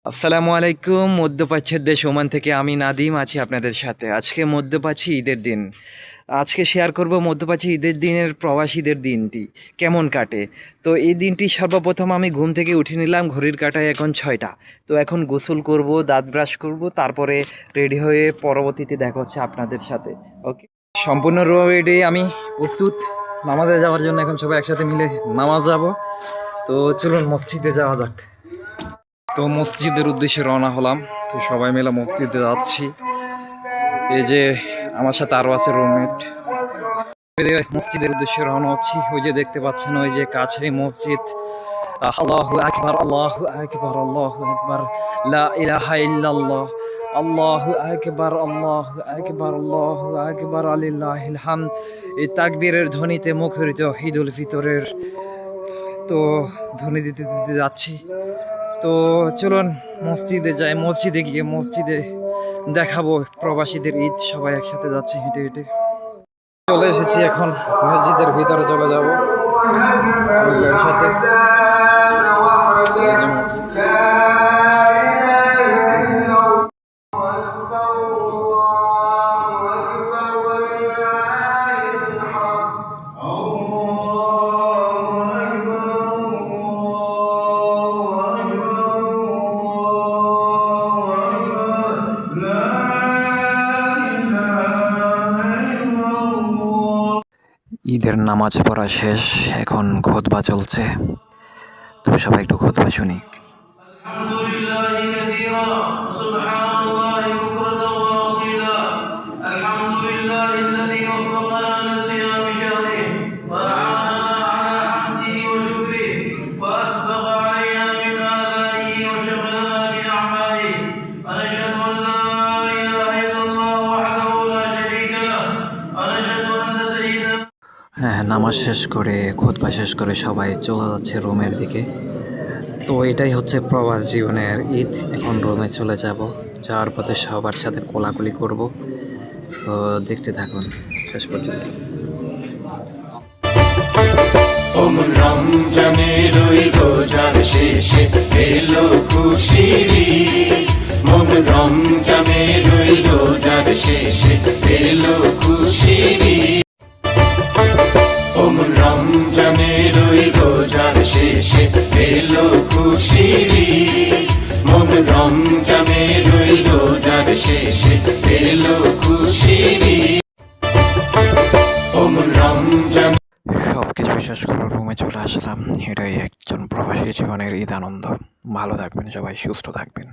আসসালামু আলাইকুম। মধ্যপ্রাচ্যের দেশ ওমান থেকে আমি নাদিম আছি আপনাদের সাথে। আজকে মধ্যপ্রাচ্য ঈদের দিন। আজকে শেয়ার করব মধ্যপ্রাচ্য ঈদের দিনের প্রবাসীদের দিনটি কেমন কাটে। তো এই দিনটি সর্বপ্রথম আমি ঘুম থেকে উঠে নিলাম, ঘড়ির কাঁটায় এখন 6টা। তো এখন গোসল করব, দাঁত ব্রাশ করব, তারপরে রেডি হয়ে পরবর্তীতে দেখা হচ্ছে আপনাদের সাথে। ওকে, সম্পূর্ণ রেডি, আমি প্রস্তুত নামাজে যাওয়ার জন্য। এখন সবাই একসাথে মিলে নামাজ যাব। তো চলুন মসজিদে যাওয়া যাক। তো মসজিদের উদ্দেশ্যে রওনা হলাম। তো সবাই মিলে মসজিদে যাচ্ছি। এই যে আমার সাথে আরও আছে রুমমেট। মসজিদের উদ্দেশ্যে রওনা হচ্ছি। ওই যে দেখতে পাচ্ছেন, ওই যে কাছে মসজিদ। আল্লাহু আকবার, আল্লাহু আকবার, আল্লাহু আকবার, লা ইলাহা ইল্লাল্লাহ, আল্লাহু আকবার, আল্লাহু আকবার, আল্লাহু আকবার, আলিল্লাহিল হামদ। এই তাকবীরের ধ্বনিতে মুখরিত ঈদুল ফিতরের তো ধ্বনি দিতে দিতে যাচ্ছি। তো চলুন মসজিদে যাই। মসজিদে গিয়ে মসজিদে দেখাবো প্রবাসীদের ঈদ। সবাই একসাথে যাচ্ছে হেঁটে হেঁটে। চলে এসেছি, এখন মসজিদের ভিতরে চলে যাব সাথে। ঈদের নামাজ পড়া শেষ, এখন খুতবা চলছে। তো সবাই একটু খুতবা শুনি। হ্যাঁ, নামাজ শেষ করে খুতবা শেষ করে সবাই চলে যাচ্ছে রুমের দিকে। তো এটাই হচ্ছে প্রবাস জীবনের ঈদ। এখন রুমে চলে যাব, যাওয়ার পথে সবার সাথে কোলাকুলি করব। তো দেখতে থাকুন শেষ পর্যন্ত। রমজানের ওই রোজার শেষে এলো খুশির ঈদ। রমজানের ওই রোজার শেষে এলো খুশির ঈদ। রমজানের ওই রোজার শেষে এলো খুশির ঈদ। রমজানের ওই রোজার শেষে এলো খুশির ঈদ। রমজান সবকিছু শেষ করে রুমে চলে আসলাম। এটাই একজন প্রবাসী জীবনের ঈদ আনন্দ। ভালো থাকবেন সবাই, সুস্থ থাকবেন।